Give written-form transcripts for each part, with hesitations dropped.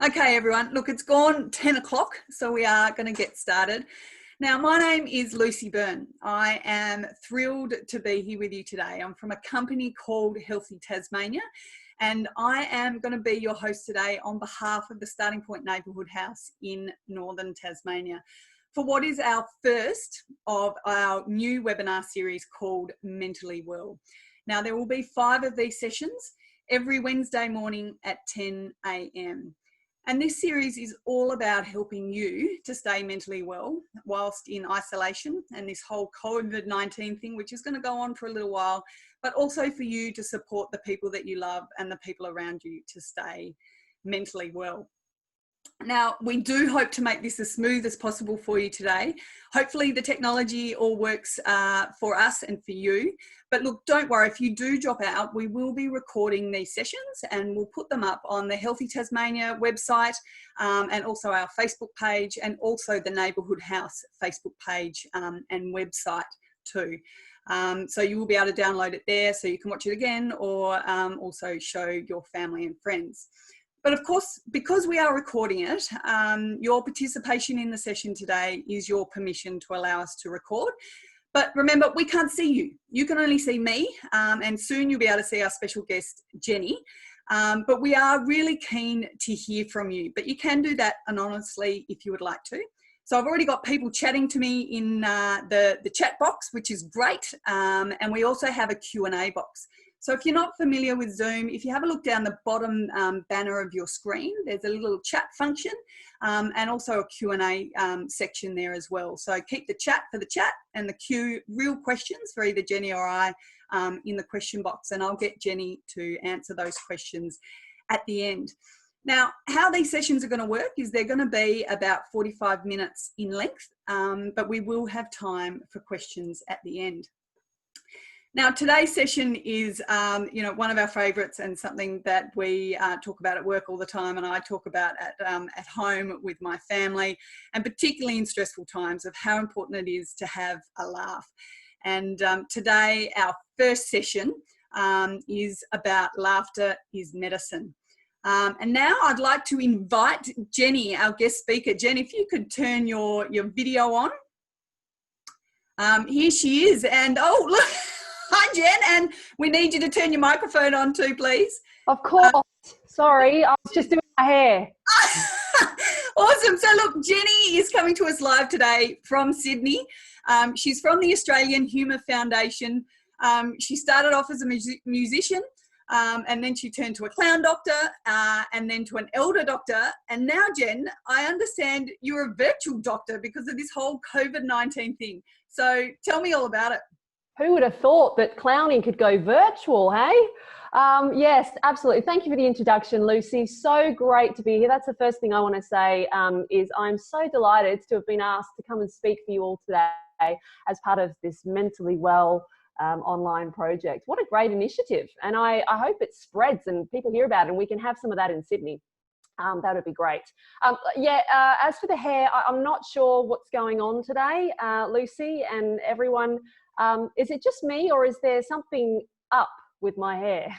Okay, everyone. Look, it's gone 10 o'clock, so we are going to get started. Now, my name is Lucy Byrne. I am thrilled to be here with you today. I'm from a company called Healthy Tasmania, and I am going to be your host today on behalf of the Starting Point Neighbourhood House in Northern Tasmania for what is our first of our new webinar series called Mentally Well. Now, there will be 5 of these sessions every Wednesday morning at 10 a.m. And this series is all about helping you to stay mentally well whilst in isolation and this whole COVID-19 thing, which is going to go on for a little while, but also for you to support the people that you love and the people around you to stay mentally well. Now, we do hope to make this as smooth as possible for you today. Hopefully the technology all works for us and for you. But look, don't worry, if you do drop out, we will be recording these sessions and we'll put them up on the Healthy Tasmania website and also our Facebook page and also the Neighbourhood House Facebook page and website too. So you will be able to download it there so you can watch it again or also show your family and friends. But of course, because we are recording it, your participation in the session today is your permission to allow us to record. But remember, we can't see you. You can only see me, and soon you'll be able to see our special guest, Jenny. But we are really keen to hear from you. But you can do that anonymously if you would like to. So I've already got people chatting to me in the chat box, which is great. And we also have a Q&A box. So if you're not familiar with Zoom, if you have a look down the bottom banner of your screen, there's a little chat function and also a Q&A section there as well. So keep the chat for the chat and the real questions for either Jenny or I in the question box, and I'll get Jenny to answer those questions at the end. Now, how these sessions are going to work is they're going to be about 45 minutes in length, but we will have time for questions at the end. Now, today's session is, one of our favourites and something that we talk about at work all the time, and I talk about at home with my family, and particularly in stressful times, of how important it is to have a laugh. And today, our first session is about laughter is medicine. And now I'd like to invite Jenny, our guest speaker. Jen, if you could turn your video on. Here she is, and oh, look. Hi, Jen, and we need you to turn your microphone on too, please. Of course. Sorry, I was just doing my hair. Awesome. So look, Jenny is coming to us live today from Sydney. She's from the Australian Humour Foundation. She started off as a musician, and then she turned to a clown doctor, and then to an elder doctor. And now, Jen, I understand you're a virtual doctor because of this whole COVID-19 thing. So tell me all about it. Who would have thought that clowning could go virtual, hey? Yes, absolutely. Thank you for the introduction, Lucy. So great to be here. That's the first thing I want to say is I'm so delighted to have been asked to come and speak for you all today as part of this Mentally Well online project. What a great initiative. And I hope it spreads and people hear about it and we can have some of that in Sydney. That would be great. As for the hair, I'm not sure what's going on today, Lucy and everyone. Is it just me or is there something up with my hair?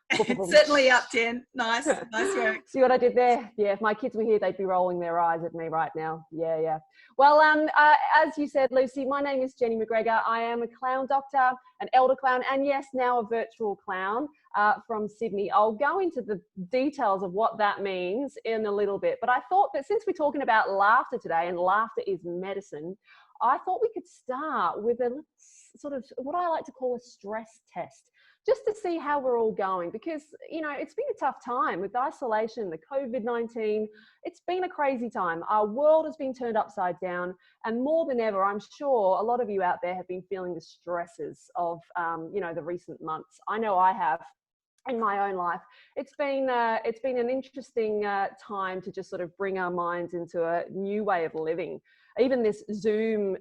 It's certainly up, Jen. Nice work. See what I did there? Yeah, if my kids were here, they'd be rolling their eyes at me right now. Yeah. Well, as you said, Lucy, my name is Jenny McGregor. I am a clown doctor, an elder clown, and yes, now a virtual clown from Sydney. I'll go into the details of what that means in a little bit, but I thought that since we're talking about laughter today and laughter is medicine, I thought we could start with a sort of what I like to call a stress test, just to see how we're all going, because, you know, it's been a tough time with isolation, the COVID-19, it's been a crazy time. Our world has been turned upside down, and more than ever, I'm sure a lot of you out there have been feeling the stresses of, the recent months. I know I have. In my own life, it's been an interesting time to just sort of bring our minds into a new way of living. Even this Zoom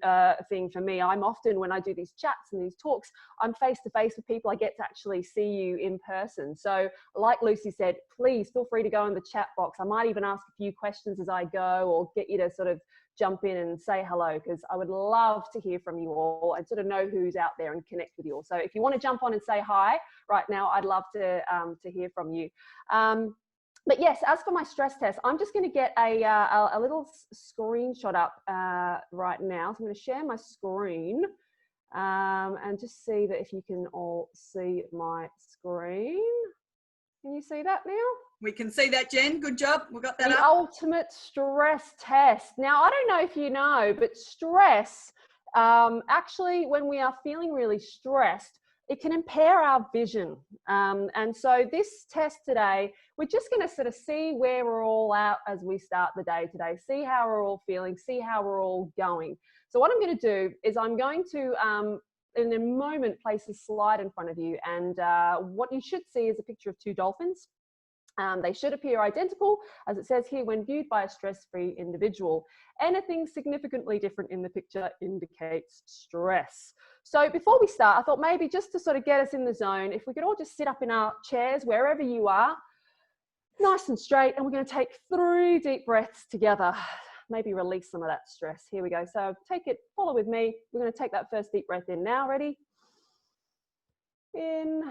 thing for me, I'm often, when I do these chats and these talks, I'm face to face with people. I get to actually see you in person. So like Lucy said, please feel free to go in the chat box. I might even ask a few questions as I go or get you to sort of jump in and say hello, because I would love to hear from you all and sort of know who's out there and connect with you all. So if you want to jump on and say hi right now, I'd love to hear from you. But yes, as for my stress test, I'm just going to get a little screenshot up right now. So I'm going to share my screen and just see that if you can all see my screen. Can you see that now? We can see that, Jen. Good job. We got that The up. ultimate stress test. Now, I don't know if you know, but stress, actually, when we are feeling really stressed, it can impair our vision. And so this test today, we're just going to sort of see where we're all at as we start the day today, see how we're all feeling, see how we're all going. So what I'm going to do is I'm going to, in a moment, place a slide in front of you. And what you should see is a picture of two dolphins. They should appear identical, as it says here, when viewed by a stress-free individual. Anything significantly different in the picture indicates stress. So before we start, I thought maybe just to sort of get us in the zone, if we could all just sit up in our chairs, wherever you are, nice and straight, and we're going to take 3 deep breaths together. Maybe release some of that stress. Here we go. So take it, follow with me. We're going to take that first deep breath in now. Ready? In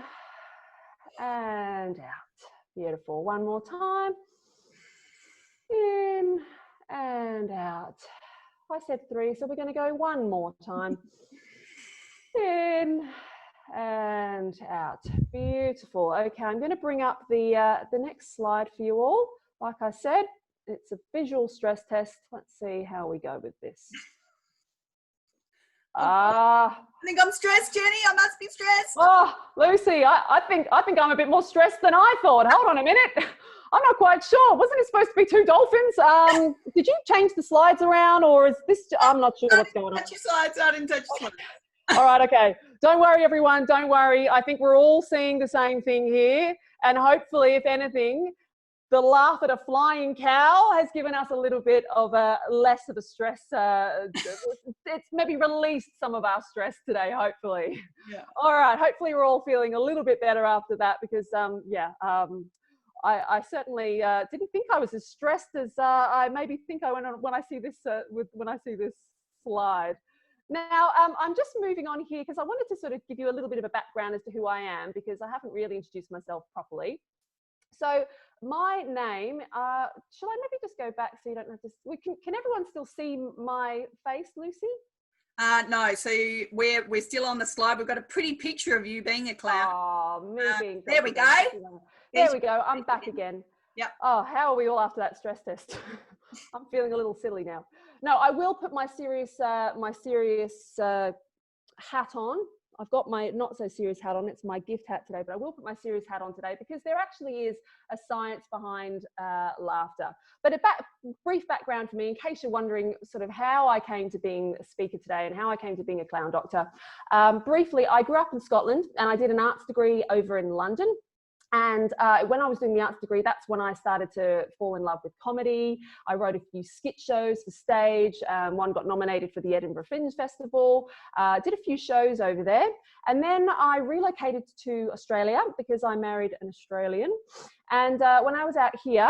and out. Beautiful. One more time. In and out. I said 3, so we're going to go one more time. In and out. Beautiful. Okay, I'm going to bring up the next slide for you all. Like I said, it's a visual stress test. Let's see how we go with this. I think I'm stressed, Jenny. I must be stressed. Oh, Lucy, I think I'm a bit more stressed than I thought. Hold on a minute. I'm not quite sure. Wasn't it supposed to be 2 dolphins? Did you change the slides around, or is this? I'm not sure what's going on. Touch your slides. I didn't touch your slides. All right, okay. Don't worry, everyone. Don't worry. I think we're all seeing the same thing here, and hopefully, if anything, the laugh at a flying cow has given us a little bit of less of a stress. It's maybe released some of our stress today, hopefully. Yeah. All right. Hopefully we're all feeling a little bit better after that, because, I certainly didn't think I was as stressed as I maybe think I went on when I see this, when I see this slide. Now, I'm just moving on here because I wanted to sort of give you a little bit of a background as to who I am, because I haven't really introduced myself properly. So my name, shall I maybe just go back so you don't have to, can everyone still see my face, Lucy? No, so we're still on the slide. We've got a pretty picture of you being a clown. Oh, me being there we go. There we go. I'm back again. Yep. Oh, how are we all after that stress test? I'm feeling a little silly now. No, I will put my serious hat on. I've got my not so serious hat on. It's my gift hat today, but I will put my serious hat on today because there actually is a science behind laughter. But a brief background for me, in case you're wondering sort of how I came to being a speaker today and how I came to being a clown doctor. Briefly, I grew up in Scotland and I did an arts degree over in London. And when I was doing the arts degree, that's when I started to fall in love with comedy. I wrote a few skit shows for stage. One got nominated for the Edinburgh Fringe Festival. Did a few shows over there. And then I relocated to Australia because I married an Australian. And when I was out here,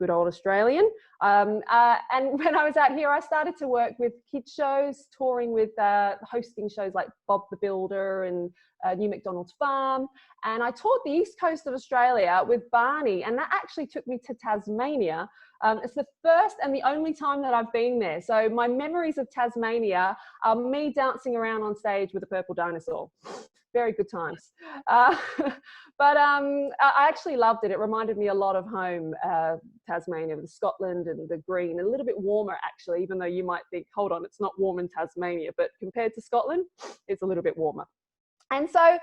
good old Australian, and when I was out here, I started to work with kids shows, touring with hosting shows like Bob the Builder and New McDonald's Farm. And I toured the east coast of Australia with Barney, and that actually took me to Tasmania. It's the first and the only time that I've been there. So my memories of Tasmania are me dancing around on stage with a purple dinosaur. Very good times. But I actually loved it. It reminded me a lot of home, Tasmania, with Scotland and the green, a little bit warmer actually, even though you might think, hold on, it's not warm in Tasmania, but compared to Scotland, it's a little bit warmer. And so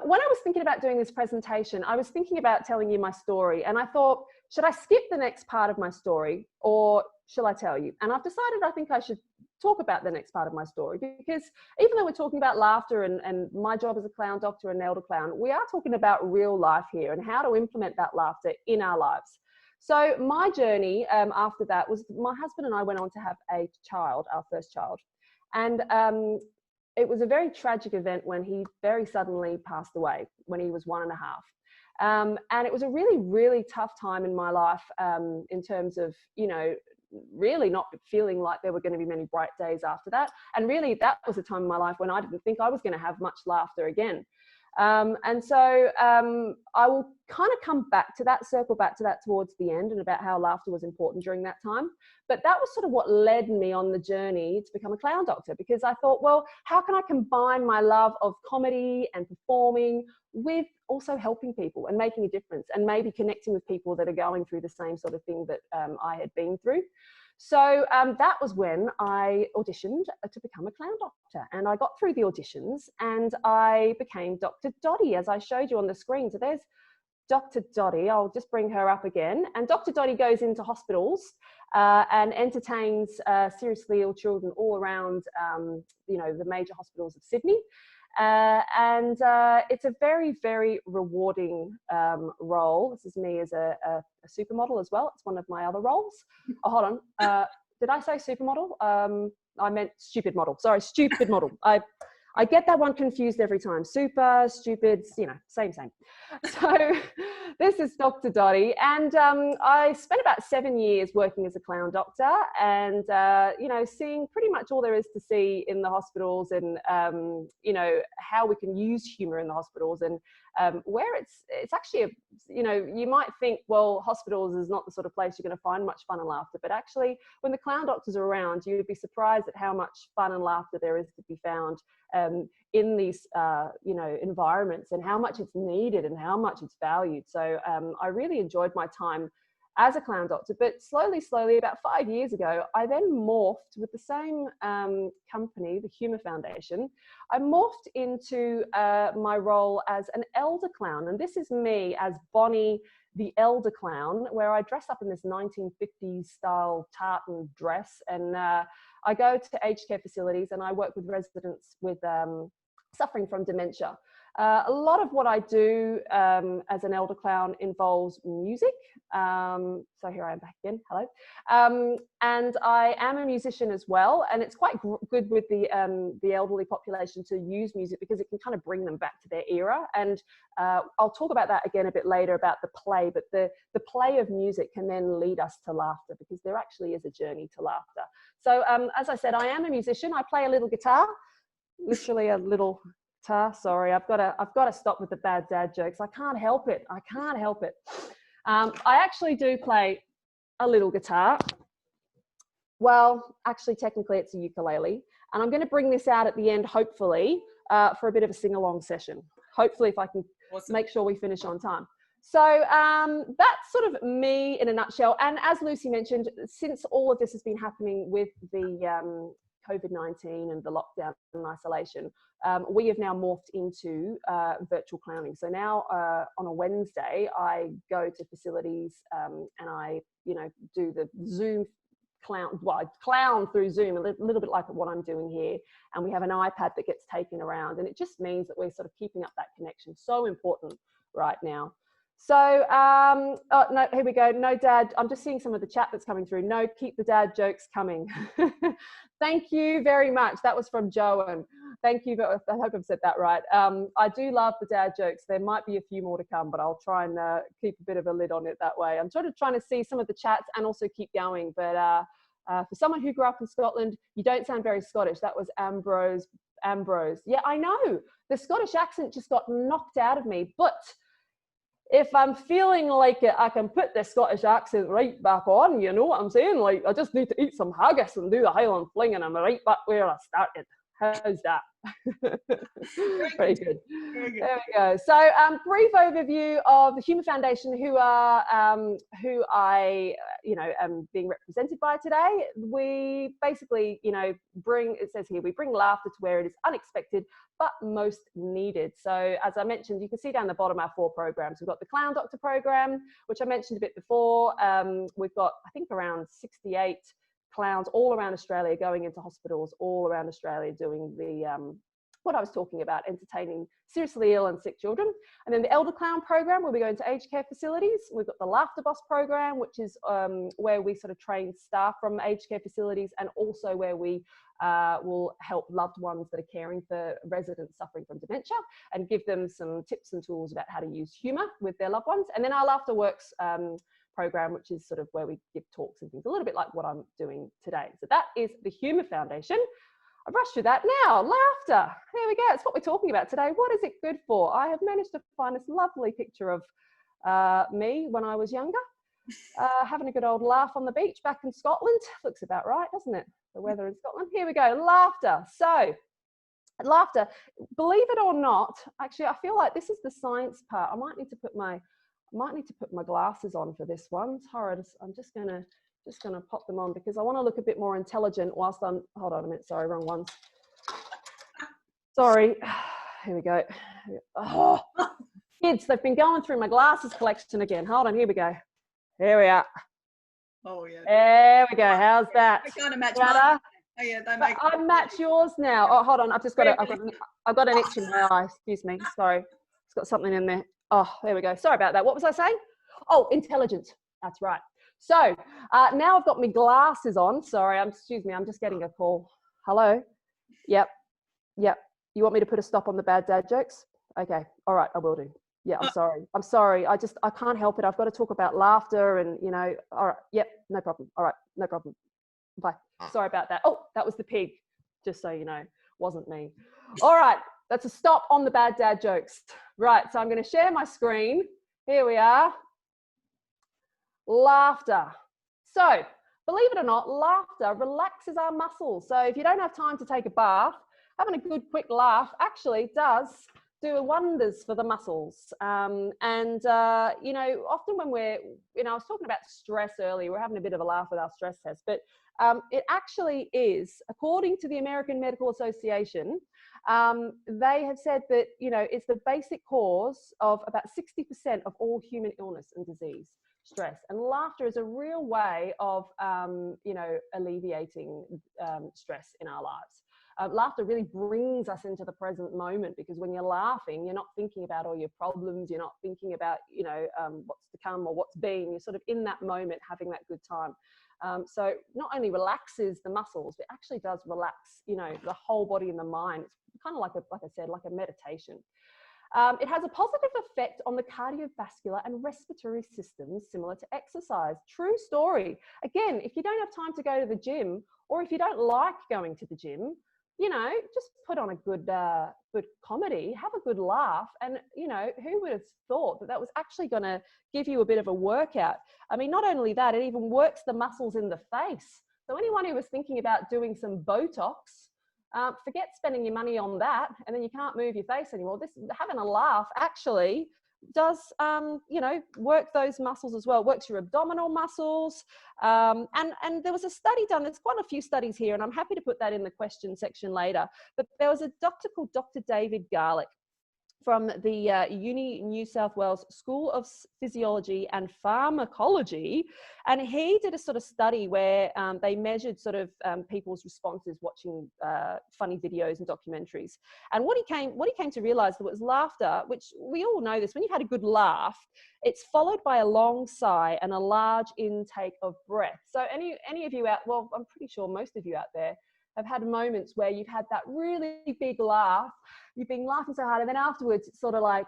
when I was thinking about doing this presentation, I was thinking about telling you my story, and I thought, should I skip the next part of my story or shall I tell you? And I've decided I think I should talk about the next part of my story, because even though we're talking about laughter and my job as a clown doctor and elder clown, we are talking about real life here and how to implement that laughter in our lives. So my journey after that was my husband and I went on to have a child, our first child. And it was a very tragic event when he very suddenly passed away when he was 1.5. And it was a really, really tough time in my life in terms of, you know, really not feeling like there were going to be many bright days after that. And really that was a time in my life when I didn't think I was going to have much laughter again. And so I will kind of come back to that, circle back to that towards the end, and about how laughter was important during that time. But that was sort of what led me on the journey to become a clown doctor, because I thought, well, how can I combine my love of comedy and performing with also helping people and making a difference, and maybe connecting with people that are going through the same sort of thing that I had been through. So that was when I auditioned to become a clown doctor, and I got through the auditions and I became Dr. Dottie, as I showed you on the screen. So there's Dr. Dottie. I'll just bring her up again. And Dr. Dottie goes into hospitals and entertains seriously ill children all around, you know, the major hospitals of Sydney. And it's a very, very rewarding role. This is me as a supermodel as well. It's one of my other roles. Oh, hold on. Did I say supermodel? I meant stupid model. Sorry, stupid model. I get that one confused every time. Super, stupid, you know, same. So this is Dr. Dottie. And I spent about 7 years working as a clown doctor and, you know, seeing pretty much all there is to see in the hospitals, and, you know, how we can use humour in the hospitals, and where it's actually, you know, you might think, well, hospitals is not the sort of place you're going to find much fun and laughter. But actually, when the clown doctors are around, you would be surprised at how much fun and laughter there is to be found in these, you know, environments, and how much it's needed and how much it's valued. So I really enjoyed my time as a clown doctor. But slowly, about 5 years ago, I then morphed with the same company, the Humour Foundation. I morphed into my role as an elder clown. And this is me as Bonnie, the elder clown, where I dress up in this 1950s style tartan dress, and I go to aged care facilities and I work with residents with suffering from dementia. A lot of what I do as an elder clown involves music. So here I am back again, hello. And I am a musician as well, and it's quite good with the elderly population to use music, because it can kind of bring them back to their era. And I'll talk about that again a bit later, about the play, but the play of music can then lead us to laughter, because there actually is a journey to laughter. So as I said, I am a musician. I play a little guitar, literally a little guitar. Sorry, I've got to stop with the bad dad jokes. I can't help it. I actually do play a little guitar. Well, actually, technically it's a ukulele, and I'm going to bring this out at the end, hopefully, for a bit of a sing-along session. Hopefully, if I can make sure we finish on time. So that's sort of me in a nutshell. And as Lucy mentioned, since all of this has been happening with the COVID-19 and the lockdown and isolation, we have now morphed into virtual clowning. So now on a Wednesday, I go to facilities and I, you know, do the Zoom clown, well, I clown through Zoom, a little bit like what I'm doing here. And we have an iPad that gets taken around, and it just means that we're sort of keeping up that connection. So important right now. So, oh, no, here we go. No, Dad, I'm just seeing some of the chat that's coming through. No, keep the dad jokes coming. Thank you very much. That was from Joan. Thank you. I hope I've said that right. I do love the dad jokes. There might be a few more to come, but I'll try and keep a bit of a lid on it that way. I'm sort of trying to see some of the chats and also keep going. But for someone who grew up in Scotland, you don't sound very Scottish. That was Ambrose. Yeah, I know. The Scottish accent just got knocked out of me. But if I'm feeling like it, I can put the Scottish accent right back on, you know what I'm saying? Like, I just need to eat some haggis and do the Highland fling, and I'm right back where I started. How's that? Very good. There we go. So, brief overview of the Humour Foundation, who I, you know, am being represented by today. We basically, you know, it says here, we bring laughter to where it is unexpected but most needed. So, as I mentioned, you can see down the bottom our 4 programs. We've got the Clown Doctor program, which I mentioned a bit before. We've got, I think, around 68 clowns all around Australia, going into hospitals all around Australia, doing the what I was talking about, entertaining seriously ill and sick children. And then the Elder Clown program, where we go into aged care facilities. We've got the Laughter Boss program, which is where we sort of train staff from aged care facilities, and also where we will help loved ones that are caring for residents suffering from dementia, and give them some tips and tools about how to use humour with their loved ones. And then our Laughter Works program, which is sort of where we give talks and things, a little bit like what I'm doing today. So that is the Humour Foundation. I've rushed through that now. Laughter. Here we go. It's what we're talking about today. What is it good for? I have managed to find this lovely picture of me when I was younger, having a good old laugh on the beach back in Scotland. Looks about right, doesn't it? The weather in Scotland. Here we go. Laughter. So, laughter. Believe it or not, actually, I feel like this is the science part. I might need to put my glasses on for this one. It's horrid. I'm just gonna pop them on because I want to look a bit more intelligent whilst I'm, hold on a minute, sorry, wrong ones. Sorry, here we go. Oh, kids, they've been going through my glasses collection again. Hold on, here we go. Here we are. Oh yeah. There we go, how's that? I kind of match mine. Oh yeah, they make. I match yours now. Oh, hold on, I've got an itch in my eye, excuse me, sorry. It's got something in there. Oh, there we go, sorry about that. What was I saying? Oh, intelligent, that's right. So now I've got my glasses on. Sorry, excuse me, I'm just getting a call. Hello? Yep. You want me to put a stop on the bad dad jokes? Okay, all right, I will do. Yeah, I'm sorry. I can't help it. I've got to talk about laughter and, you know, all right, yep, no problem. All right, no problem. Bye. Sorry about that. Oh, that was the pig, just so you know, wasn't me. All right, that's a stop on the bad dad jokes. Right, so I'm going to share my screen. Here we are. Laughter. So, believe it or not, laughter relaxes our muscles. So if you don't have time to take a bath, having a good quick laugh actually does do wonders for the muscles. You know, often when we're, you know, I was talking about stress earlier, we're having a bit of a laugh with our stress test, but it actually is, according to the American Medical Association, they have said that, you know, it's the basic cause of about 60% of all human illness and disease. Stress, and laughter is a real way of you know, alleviating stress in our lives. Laughter really brings us into the present moment, because when you're laughing, you're not thinking about all your problems, you're not thinking about, you know, what's to come or what's been. You're sort of in that moment having that good time. So not only relaxes the muscles, but actually does relax, you know, the whole body and the mind. It's kind of like I said, like a meditation. It has a positive effect on the cardiovascular and respiratory systems, similar to exercise. True story. Again, if you don't have time to go to the gym, or if you don't like going to the gym, you know, just put on a good comedy, have a good laugh, and, you know, who would have thought that that was actually going to give you a bit of a workout? I mean, not only that, it even works the muscles in the face. So anyone who was thinking about doing some Botox, forget spending your money on that, and then you can't move your face anymore. This, having a laugh actually does, you know, work those muscles as well. It works your abdominal muscles. And there was a study done, there's quite a few studies here, and I'm happy to put that in the question section later. But there was a doctor called Dr. David Garlick from the New South Wales School of Physiology and Pharmacology, and he did a sort of study where they measured sort of people's responses watching funny videos and documentaries. And what he came to realise was laughter, which we all know this. When you've had a good laugh, it's followed by a long sigh and a large intake of breath. So any of you out, well, I'm pretty sure most of you out there have had moments where you've had that really big laugh, you've been laughing so hard, and then afterwards it's sort of like,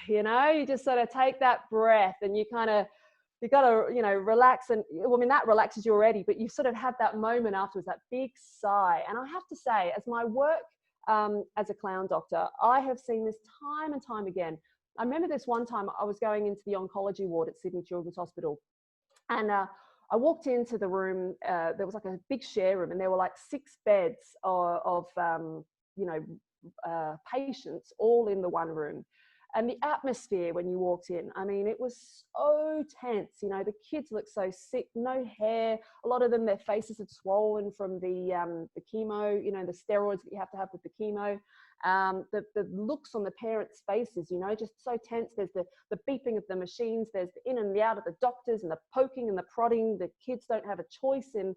you know, you just sort of take that breath and you got to, you know, relax. And well, I mean, that relaxes you already, but you sort of have that moment afterwards, that big sigh. And I have to say, as my work as a clown doctor, I have seen this time and time again. I remember this one time I was going into the oncology ward at Sydney Children's Hospital, and I walked into the room, there was like a big share room, and there were like 6 beds of you know, patients all in the one room. And the atmosphere when you walked in, I mean, it was so tense. You know, the kids looked so sick, no hair. A lot of them, their faces had swollen from the chemo, you know, the steroids that you have to have with the chemo. The looks on the parents' faces, you know, just so tense. There's the beeping of the machines. There's the in and the out of the doctors, and the poking and the prodding. The kids don't have a choice in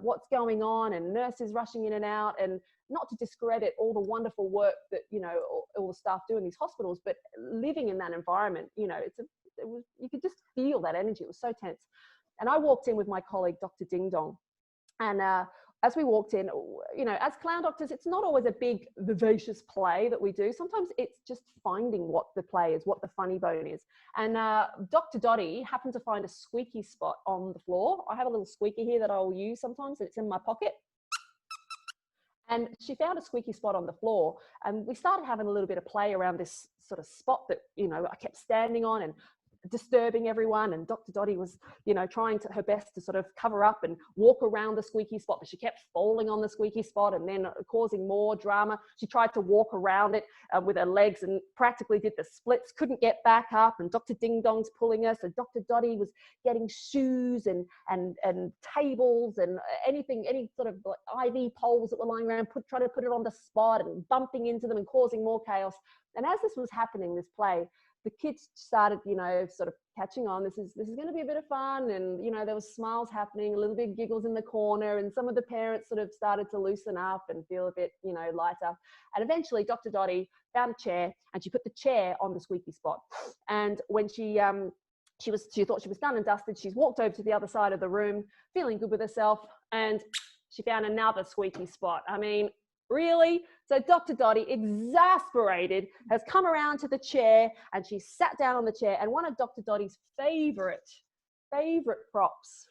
what's going on, and nurses rushing in and out. And not to discredit all the wonderful work that, you know, all the staff do in these hospitals, but living in that environment, you know, you could just feel that energy. It was so tense. And I walked in with my colleague, Dr. Ding Dong. And as we walked in, you know, as clown doctors, it's not always a big, vivacious play that we do. Sometimes it's just finding what the play is, what the funny bone is. And Dr. Dottie happened to find a squeaky spot on the floor. I have a little squeaky here that I will use sometimes, and it's in my pocket. And she found a squeaky spot on the floor, and we started having a little bit of play around this sort of spot that, you know, I kept standing on and disturbing everyone. And Dr. Dottie was, you know, trying her best to sort of cover up and walk around the squeaky spot, but she kept falling on the squeaky spot and then causing more drama. She tried to walk around it with her legs and practically did the splits, couldn't get back up, and Dr. Ding Dong's pulling her. So Dr. Dottie was getting shoes and tables and anything, any sort of like IV poles that were lying around, trying to put it on the spot and bumping into them and causing more chaos. And as this was happening, this play, the kids started, you know, sort of catching on. This is going to be a bit of fun. And, you know, there was smiles happening, a little bit of giggles in the corner. And some of the parents sort of started to loosen up and feel a bit, you know, lighter. And eventually Dr. Dottie found a chair and she put the chair on the squeaky spot. And when she thought she was done and dusted, she's walked over to the other side of the room, feeling good with herself. And she found another squeaky spot. I mean, really? So Dr. Dottie, exasperated, has come around to the chair and she sat down on the chair. And one of Dr. Dottie's favorite props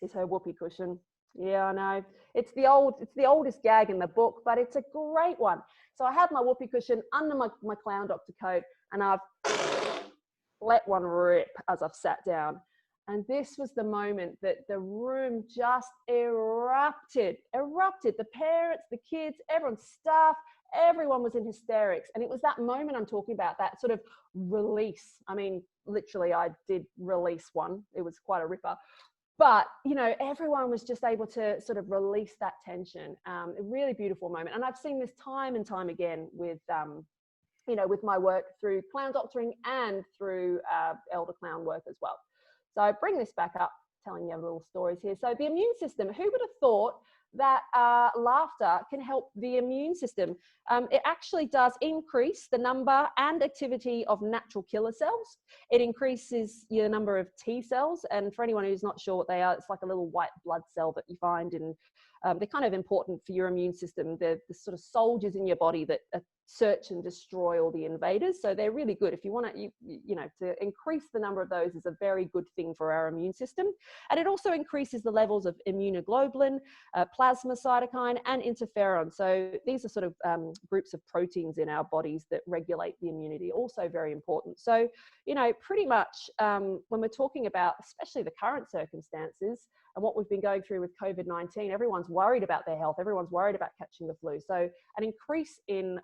is her whoopee cushion. Yeah, I know. It's the oldest gag in the book, but it's a great one. So I have my whoopee cushion under my clown doctor coat, and I've let one rip as I've sat down. And this was the moment that the room just erupted. The parents, the kids, everyone, staff, everyone was in hysterics. And it was that moment I'm talking about, that sort of release. I mean, literally, I did release one. It was quite a ripper. But, you know, everyone was just able to sort of release that tension. A really beautiful moment. And I've seen this time and time again with, you know, with my work through clown doctoring and through elder clown work as well. So I bring this back up, telling you little stories here. So the immune system, who would have thought that laughter can help the immune system? It actually does increase the number and activity of natural killer cells. It increases your number of T cells. And for anyone who's not sure what they are, it's like a little white blood cell that you find in, they're kind of important for your immune system. They're the sort of soldiers in your body that search and destroy all the invaders. So they're really good. If you want to, you know, to increase the number of those is a very good thing for our immune system. And it also increases the levels of immunoglobulin, plasma cytokine, and interferon. So these are sort of groups of proteins in our bodies that regulate the immunity, also very important. So, you know, pretty much when we're talking about, especially the current circumstances, and what we've been going through with COVID-19, everyone's worried about their health. Everyone's worried about catching the flu. So an increase in,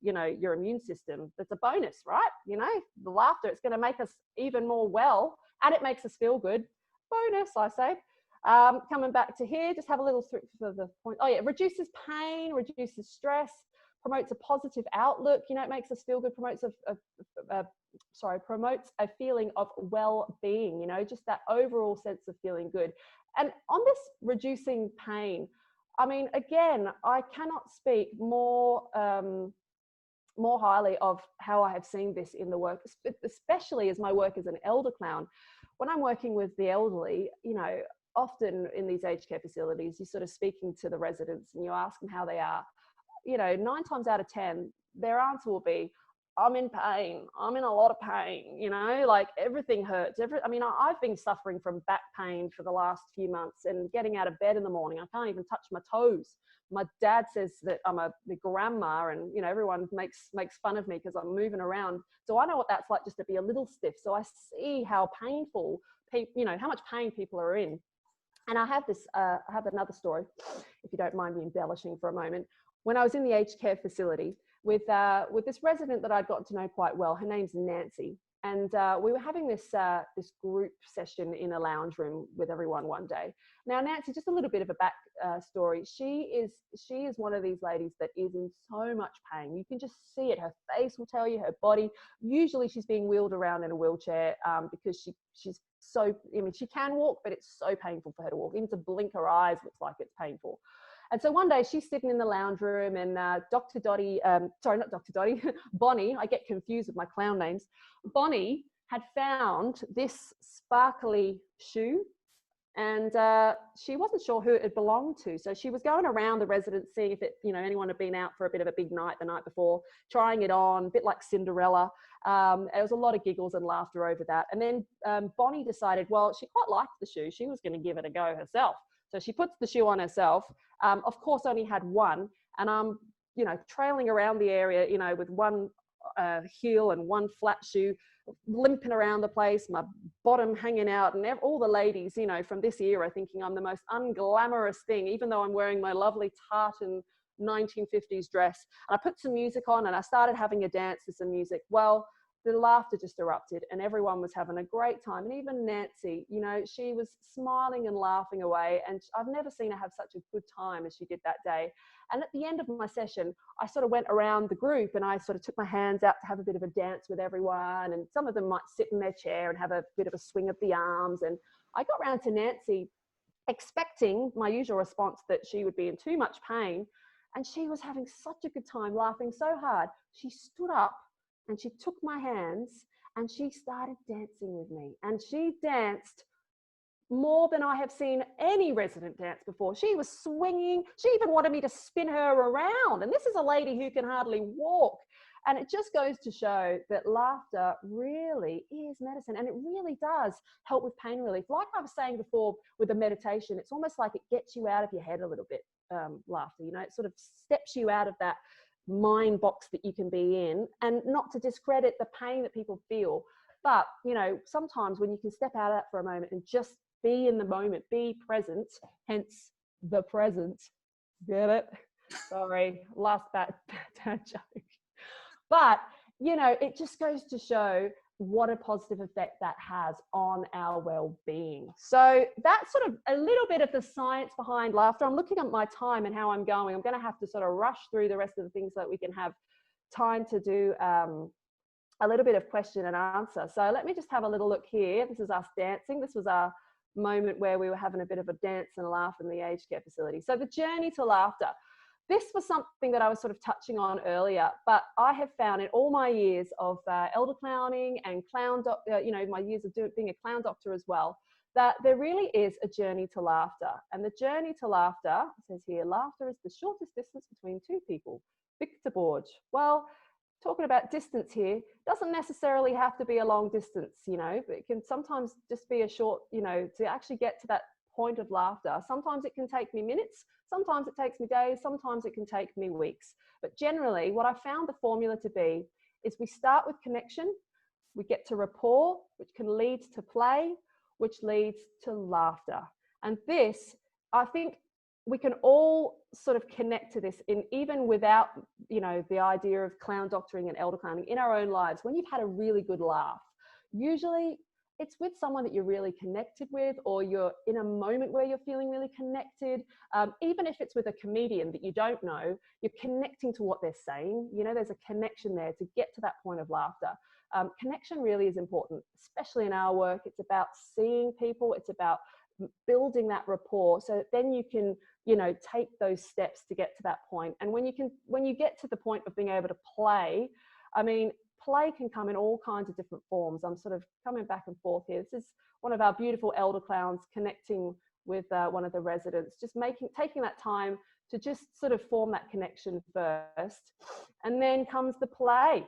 you know, your immune system, that's a bonus, right? You know, the laughter, it's going to make us even more well, and it makes us feel good. Bonus, I say. Coming back to here, just have a little for the point. Oh yeah, it reduces pain, reduces stress, promotes a positive outlook. You know, it makes us feel good, promotes promotes a feeling of well-being, you know, just that overall sense of feeling good. And on this reducing pain, I mean, again, I cannot speak more highly of how I have seen this in the work, especially as my work as an elder clown. When I'm working with the elderly, you know, often in these aged care facilities, you're sort of speaking to the residents and you ask them how they are. You know, 9 times out of 10, their answer will be, I'm in pain. I'm in a lot of pain, you know, like everything hurts. I mean, I've been suffering from back pain for the last few months, and getting out of bed in the morning, I can't even touch my toes. My dad says that I'm a grandma, and, you know, everyone makes fun of me because I'm moving around. So I know what that's like, just to be a little stiff. So I see how painful, you know, how much pain people are in. And I have this, I have another story, if you don't mind me embellishing for a moment. When I was in the aged care facility with this resident that I'd gotten to know quite well, her name's Nancy. And we were having this group session in a lounge room with everyone one day. Now, Nancy, just a little bit of a back story. She is one of these ladies that is in so much pain. You can just see it. Her face will tell you, her body. Usually she's being wheeled around in a wheelchair because she's so, I mean, she can walk, but it's so painful for her to walk. Even to blink her eyes looks like it's painful. And so one day she's sitting in the lounge room, and Dr. Dottie, sorry, not Dr. Dottie, Bonnie, I get confused with my clown names. Bonnie had found this sparkly shoe, and she wasn't sure who it had belonged to. So she was going around the residence, seeing if it, you know, anyone had been out for a bit of a big night the night before, trying it on, a bit like Cinderella. There was a lot of giggles and laughter over that. And then Bonnie decided, well, she quite liked the shoe. She was going to give it a go herself. So she puts the shoe on herself, of course only had one, and I'm, you know, trailing around the area, you know, with one heel and one flat shoe, limping around the place, my bottom hanging out, and all the ladies, you know, from this era thinking I'm the most unglamorous thing, even though I'm wearing my lovely tartan 1950s dress. And I put some music on and I started having a dance to some music. Well, the laughter just erupted and everyone was having a great time. And even Nancy, you know, she was smiling and laughing away, and I've never seen her have such a good time as she did that day. And at the end of my session, I sort of went around the group and I sort of took my hands out to have a bit of a dance with everyone, and some of them might sit in their chair and have a bit of a swing of the arms. And I got round to Nancy expecting my usual response that she would be in too much pain, and she was having such a good time, laughing so hard. She stood up and she took my hands and she started dancing with me, and she danced more than I have seen any resident dance before. She was swinging. She even wanted me to spin her around. And this is a lady who can hardly walk. And it just goes to show that laughter really is medicine, and it really does help with pain relief. Like I was saying before with the meditation, it's almost like it gets you out of your head a little bit, laughter, you know, it sort of steps you out of that mind box that you can be in, and not to discredit the pain that people feel. But, you know, sometimes when you can step out of that for a moment and just be in the moment, be present, hence the present. Get it? Sorry, last bad joke. But, you know, it just goes to show what a positive effect that has on our well-being. So that's sort of a little bit of the science behind laughter. I'm looking at my time and how I'm going. I'm going to have to sort of rush through the rest of the things so that we can have time to do a little bit of question and answer. So let me just have a little look here. This is us dancing. This was our moment where we were having a bit of a dance and a laugh in the aged care facility. So the journey to laughter. This was something that I was sort of touching on earlier, but I have found in all my years of elder clowning and you know, my years of being a clown doctor as well, that there really is a journey to laughter. And the journey to laughter, it says here, laughter is the shortest distance between two people. Victor Borge. Well, talking about distance here, doesn't necessarily have to be a long distance, you know, but it can sometimes just be a short, you know, to actually get to that point of laughter. Sometimes it can take me minutes, sometimes it takes me days, sometimes it can take me weeks. But generally, what I found the formula to be is we start with connection, we get to rapport, which can lead to play, which leads to laughter. And this, I think, we can all sort of connect to this in, even without, you know, the idea of clown doctoring and elder clowning in our own lives. When you've had a really good laugh, usually it's with someone that you're really connected with, or you're in a moment where you're feeling really connected. Even if it's with a comedian that you don't know, you're connecting to what they're saying. You know, there's a connection there to get to that point of laughter. Connection really is important, especially in our work. It's about seeing people. It's about building that rapport, so that then you can, you know, take those steps to get to that point. And when you get to the point of being able to play, I mean, play can come in all kinds of different forms. I'm sort of coming back and forth here. This is one of our beautiful elder clowns connecting with one of the residents, just taking that time to just sort of form that connection first. And then comes the play.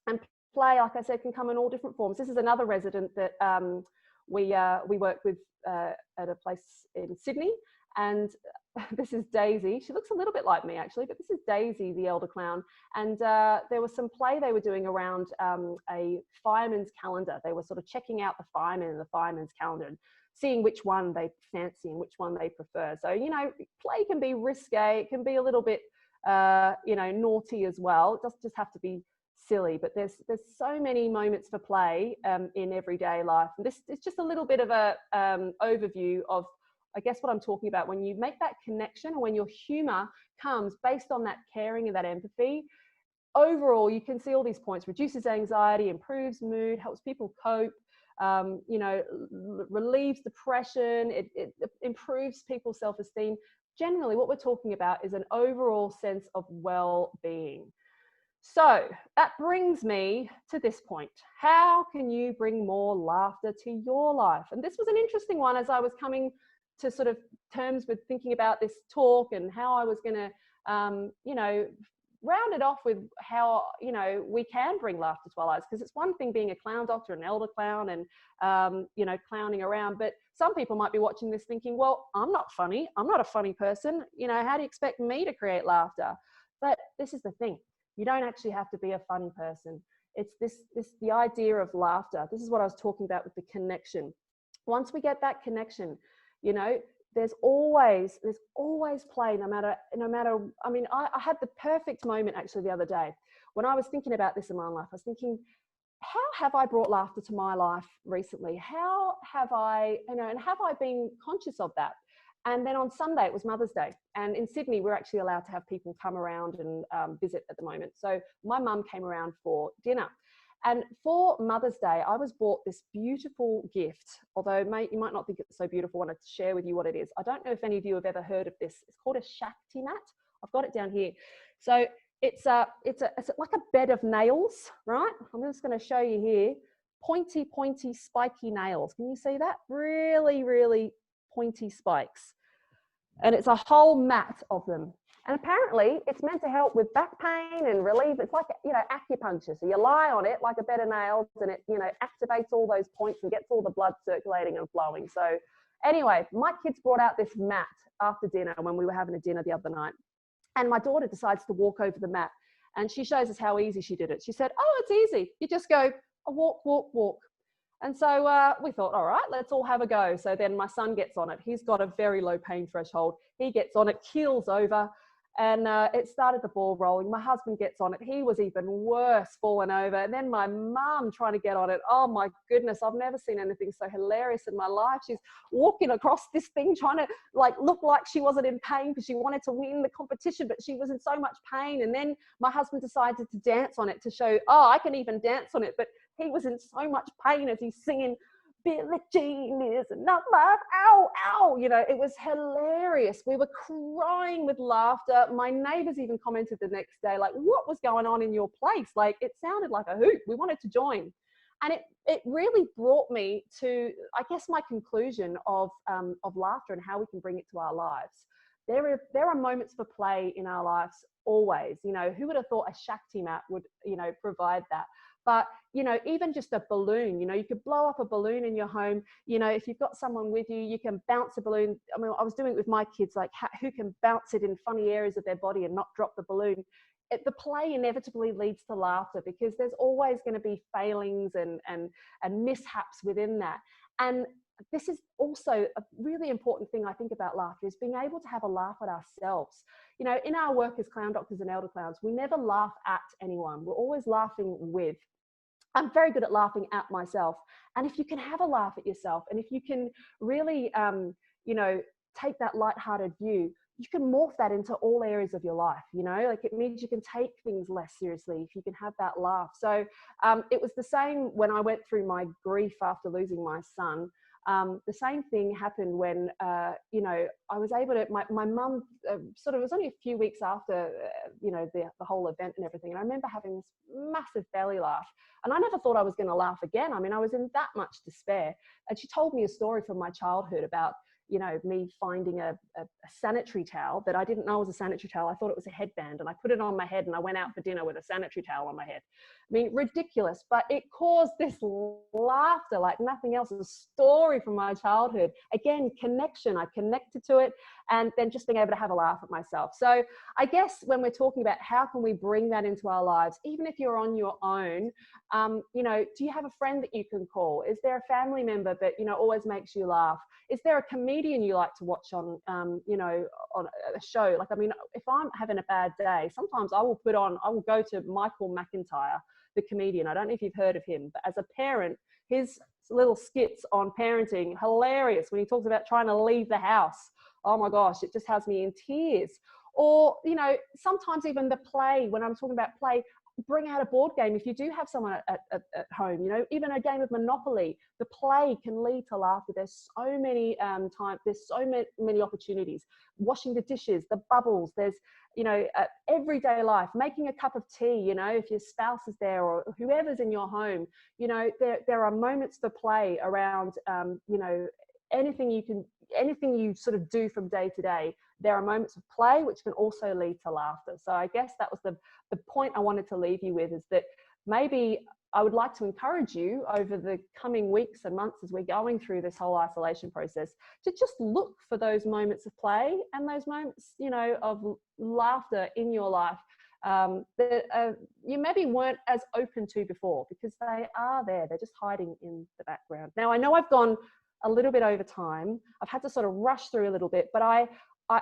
And play, like I said, can come in all different forms. This is another resident that we work with at a place in Sydney, and this is Daisy. She looks a little bit like me actually, but this is Daisy, the elder clown. And there was some play they were doing around a fireman's calendar. They were sort of checking out the firemen and the fireman's calendar and seeing which one they fancy and which one they prefer. So, you know, play can be risque, it can be a little bit, you know, naughty as well. It doesn't just have to be silly, but there's so many moments for play in everyday life. And this is just a little bit of a overview of, I guess, what I'm talking about. When you make that connection, or when your humor comes based on that caring and that empathy, overall you can see all these points: reduces anxiety, improves mood, helps people cope, you know, relieves depression, it improves people's self-esteem. Generally what we're talking about is an overall sense of well-being. So that brings me to this point. How can you bring more laughter to your life? And this was an interesting one as I was coming to sort of terms with thinking about this talk and how I was going to, you know, round it off with how, you know, we can bring laughter to our lives, because it's one thing being a clown doctor, an elder clown, and you know, clowning around, but some people might be watching this thinking, well, I'm not funny, I'm not a funny person, you know, how do you expect me to create laughter? But this is the thing, you don't actually have to be a funny person. It's the idea of laughter. This is what I was talking about with the connection. Once we get that connection, you know, there's always play, no matter, I mean, I had the perfect moment actually the other day when I was thinking about this in my life. I was thinking, how have I brought laughter to my life recently? How have I, you know, and have I been conscious of that? And then on Sunday, it was Mother's Day. And in Sydney, we're actually allowed to have people come around and visit at the moment. So my mum came around for dinner. And for Mother's Day, I was bought this beautiful gift, although you might not think it's so beautiful. I wanted to share with you what it is. I don't know if any of you have ever heard of this. It's called a Shakti mat. I've got it down here. So it's like a bed of nails, right? I'm just going to show you here. Pointy, spiky nails. Can you see that? Really, really pointy spikes. And it's a whole mat of them. And apparently it's meant to help with back pain and relieve. It's like, you know, acupuncture. So you lie on it like a bed of nails, and it, you know, activates all those points and gets all the blood circulating and flowing. So anyway, my kids brought out this mat after dinner when we were having a dinner the other night. And my daughter decides to walk over the mat, and she shows us how easy she did it. She said, oh, it's easy. You just go a walk, walk, walk. And so we thought, all right, let's all have a go. So then my son gets on it. He's got a very low pain threshold. He gets on it, keels over, and it started the ball rolling. My husband gets on it. He was even worse, falling over. And then my mum trying to get on it. Oh my goodness, I've never seen anything so hilarious in my life. She's walking across this thing, trying to like look like she wasn't in pain because she wanted to win the competition, but she was in so much pain. And then my husband decided to dance on it to show, oh, I can even dance on it. But he was in so much pain as he's singing, Billie Jean is not my, ow, ow. You know, it was hilarious. We were crying with laughter. My neighbors even commented the next day, like, what was going on in your place? Like, it sounded like a hoot. We wanted to join. And it really brought me to, I guess, my conclusion of laughter and how we can bring it to our lives. There are moments for play in our lives always. You know, who would have thought a Shakti mat would, you know, provide that? But, you know, even just a balloon, you know, you could blow up a balloon in your home. You know, if you've got someone with you, you can bounce a balloon. I mean, I was doing it with my kids, like who can bounce it in funny areas of their body and not drop the balloon. The play inevitably leads to laughter, because there's always going to be failings and mishaps within that. And this is also a really important thing I think about laughter, is being able to have a laugh at ourselves. You know, in our work as clown doctors and elder clowns, we never laugh at anyone. We're always laughing with. I'm very good at laughing at myself. And if you can have a laugh at yourself, and if you can really, you know, take that lighthearted view, you can morph that into all areas of your life. You know, like it means you can take things less seriously if you can have that laugh. So it was the same when I went through my grief after losing my son. The same thing happened when, you know, I was able to, my mum sort of, it was only a few weeks after, you know, the whole event and everything. And I remember having this massive belly laugh, and I never thought I was going to laugh again. I mean, I was in that much despair. And she told me a story from my childhood about, you know, me finding a sanitary towel that I didn't know was a sanitary towel. I thought it was a headband, and I put it on my head, and I went out for dinner with a sanitary towel on my head. I mean, ridiculous, but it caused this laughter like nothing else. A story from my childhood. Again, connection. I connected to it, and then just being able to have a laugh at myself. So I guess when we're talking about how can we bring that into our lives, even if you're on your own, you know, do you have a friend that you can call? Is there a family member that, you know, always makes you laugh? Is there a comedian you like to watch on, you know, on a show? Like, I mean, if I'm having a bad day, sometimes I will go to Michael McIntyre, the comedian. I don't know if you've heard of him, but as a parent, his little skits on parenting, hilarious. When he talks about trying to leave the house, oh my gosh, it just has me in tears. Or, you know, sometimes even the play, when I'm talking about play, bring out a board game if you do have someone at home. You know, even a game of Monopoly, the play can lead to laughter. There's so many there's so many opportunities. Washing the dishes, the bubbles, there's, you know, everyday life, making a cup of tea, you know, if your spouse is there or whoever's in your home, you know, there are moments for play around, you know, anything you sort of do from day to day, there are moments of play which can also lead to laughter. So I guess that was the point I wanted to leave you with, is that maybe I would like to encourage you over the coming weeks and months as we're going through this whole isolation process to just look for those moments of play and those moments, you know, of laughter in your life that you maybe weren't as open to before, because they are there. They're just hiding in the background. Now, I know I've gone a little bit over time. I've had to sort of rush through a little bit, but I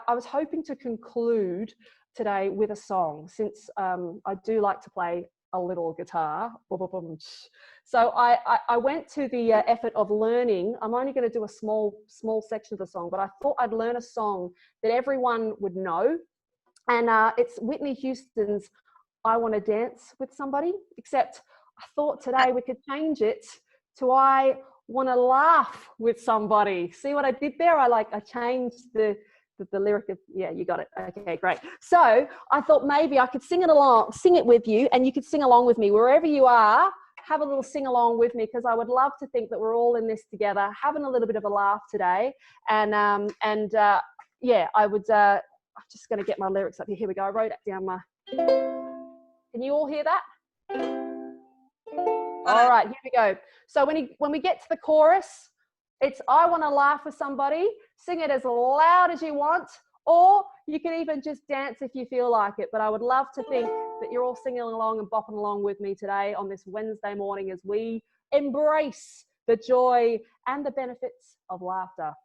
was hoping to conclude today with a song, since I do like to play a little guitar. So I went to the effort of learning. I'm only going to do a small section of the song, but I thought I'd learn a song that everyone would know. And it's Whitney Houston's I Want to Dance with Somebody, except I thought today we could change it to I Want to Laugh with Somebody. See what I did there? I changed the lyric of, yeah, you got it. Okay, great. So I thought maybe I could sing it with you, and you could sing along with me wherever you are. Have a little sing along with me, because I would love to think that we're all in this together, having a little bit of a laugh today. And yeah, I would. I'm just going to get my lyrics up here. Here we go. I wrote it down. Can you all hear that? All right, here we go. So when we get to the chorus, it's I want to laugh with somebody. Sing it as loud as you want, or you can even just dance if you feel like it. But I would love to think that you're all singing along and bopping along with me today on this Wednesday morning as we embrace the joy and the benefits of laughter.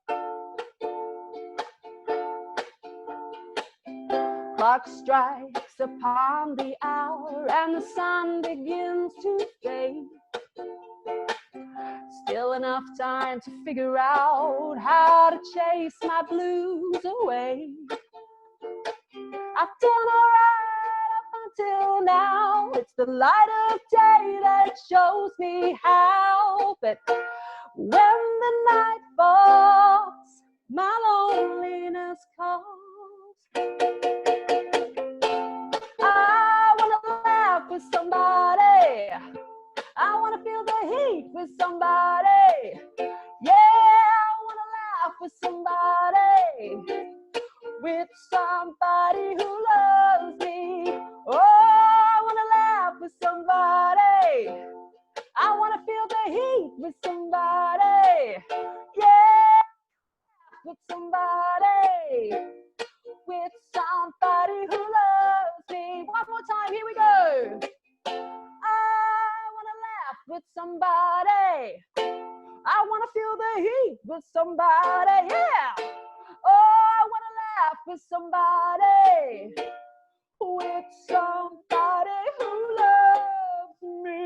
Clock strikes upon the hour and the sun begins to fade. Still enough time to figure out how to chase my blues away. I've done alright up until now. It's the light of day that shows me how. But when the night falls, my loneliness calls. I want to laugh with somebody. I want to feel the heat with somebody. Yeah, I want to laugh with somebody. With somebody who loves me. Oh, I want to laugh with somebody. I want to feel the heat with somebody. Yeah, with somebody. With somebody who loves me. One more time, here we go. With somebody, I want to feel the heat with somebody, yeah. Oh, I want to laugh with somebody who loves me.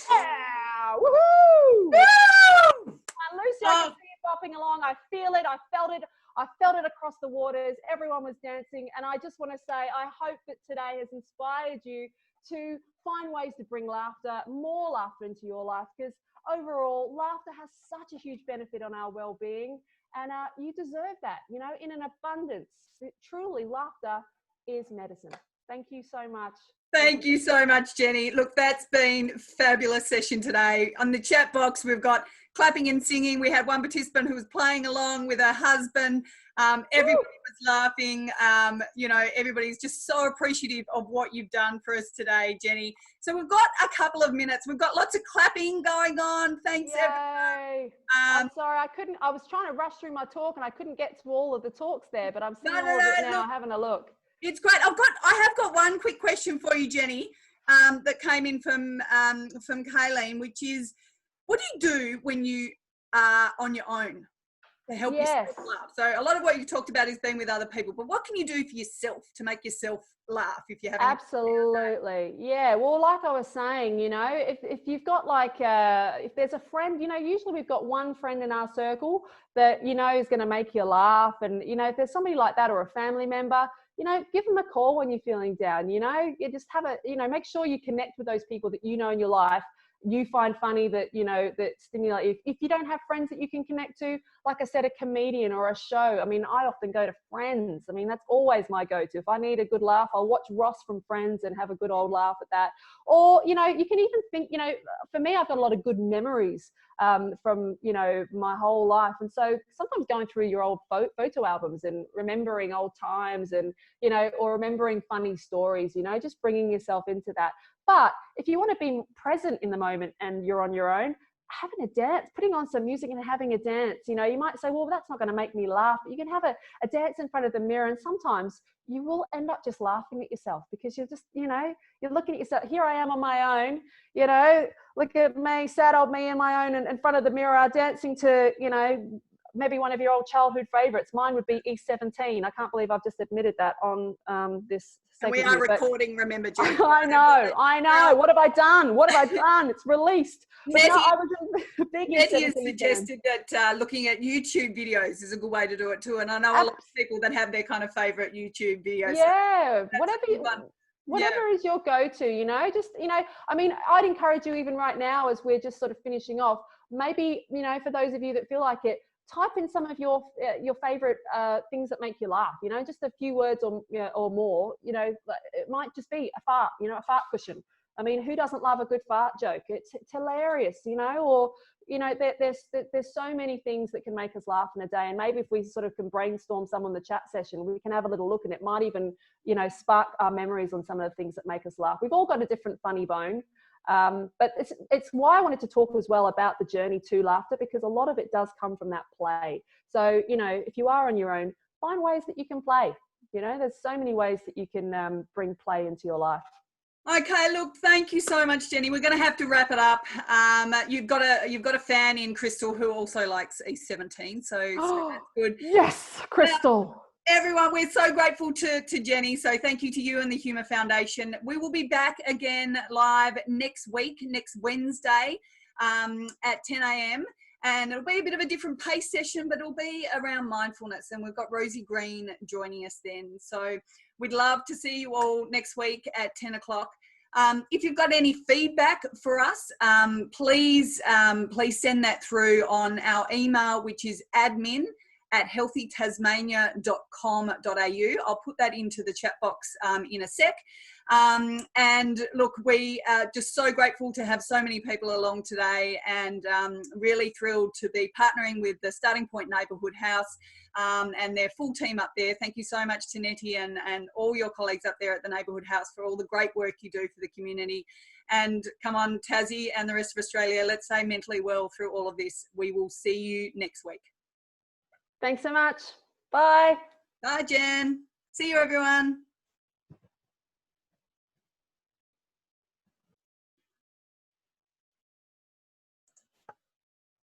Yeah, woohoo! And Lucy, I can see you bopping along. I feel it. I felt it. I felt it across the waters. Everyone was dancing. And I just want to say, I hope that today has inspired you to find ways to bring laughter, more laughter into your life, because overall, laughter has such a huge benefit on our well-being. And you deserve that, you know, in an abundance. Truly, laughter is medicine. Thank you so much. Thank you so much, Jenny. Look, that's been a fabulous session today. On the chat box, we've got clapping and singing. We had one participant who was playing along with her husband. Everybody was laughing. You know, everybody's just so appreciative of what you've done for us today, Jenny. So we've got a couple of minutes. We've got lots of clapping going on. Thanks, everyone. I'm sorry, I was trying to rush through my talk and I couldn't get to all of the talks there, but I'm seeing all of it now, having a look. It's great. I have got one quick question for you, Jenny, that came in from Kayleen, which is, what do you do when you are on your own to help yourself laugh? So a lot of what you've talked about is being with other people, but what can you do for yourself to make yourself laugh if you're having? Absolutely. Yeah. Well, like I was saying, you know, if you've got like, if there's a friend, you know, usually we've got one friend in our circle that, you know, is going to make you laugh. And, you know, if there's somebody like that or a family member, you know, give them a call when you're feeling down, you know, you just have a, you know, make sure you connect with those people that you know in your life, you find funny that, you know, that stimulate you. If you don't have friends that you can connect to, like I said, a comedian or a show. I mean, I often go to Friends. I mean, that's always my go-to. If I need a good laugh, I'll watch Ross from Friends and have a good old laugh at that. Or, you know, you can even think, you know, for me, I've got a lot of good memories from, you know, my whole life. And so sometimes going through your old photo albums and remembering old times and, you know, or remembering funny stories, you know, just bringing yourself into that. But if you want to be present in the moment and you're on your own, having a dance, putting on some music and having a dance, you know, you might say, well, that's not going to make me laugh. But you can have a dance in front of the mirror, and sometimes you will end up just laughing at yourself because you're just, you know, you're looking at yourself. Here I am on my own, you know, look at me, sad old me in my own, and in front of the mirror dancing to, you know, maybe one of your old childhood favorites. Mine would be E17. I can't believe I've just admitted that on this and we segment. are recording, remember, Jen. I know. What have I done? What have I done? It's released. Nettie, no, I was big Nettie has suggested that looking at YouTube videos is a good way to do it too. And I know a lot of people that have their kind of favorite YouTube videos. Yeah, so whatever is your go-to, you know, just, you know, I mean, I'd encourage you even right now as we're just sort of finishing off, maybe, you know, for those of you that feel like it, type in some of your favorite things that make you laugh, you know, just a few words or, you know, or more, you know, it might just be a fart, you know, a fart cushion. I mean, who doesn't love a good fart joke? It's hilarious, you know, or, you know, there's so many things that can make us laugh in a day. And maybe if we sort of can brainstorm some on the chat session, we can have a little look, and it might even, you know, spark our memories on some of the things that make us laugh. We've all got a different funny bone. But it's why I wanted to talk as well about the journey to laughter, because a lot of it does come from that play. So, you know, if you are on your own, find ways that you can play. You know, there's so many ways that you can bring play into your life. Okay, look, thank you so much, Jenny. We're going to have to wrap it up. You've got a fan in Crystal who also likes E17, so that's good. Yes, Crystal. Everyone, we're so grateful to Jenny. So thank you to you and the Humour Foundation. We will be back again live next week, next Wednesday at 10 a.m. And it'll be a bit of a different pace session, but it'll be around mindfulness. And we've got Rosie Green joining us then. So we'd love to see you all next week at 10 o'clock. If you've got any feedback for us, please send that through on our email, which is admin@healthytasmania.com.au. I'll put that into the chat box in a sec. And look, we are just so grateful to have so many people along today, and really thrilled to be partnering with the Starting Point Neighbourhood House and their full team up there. Thank you so much to Nettie and all your colleagues up there at the Neighbourhood House for all the great work you do for the community. And come on, Tassie and the rest of Australia, let's stay mentally well through all of this. We will see you next week. Thanks so much. Bye. Bye, Jen. See you, everyone.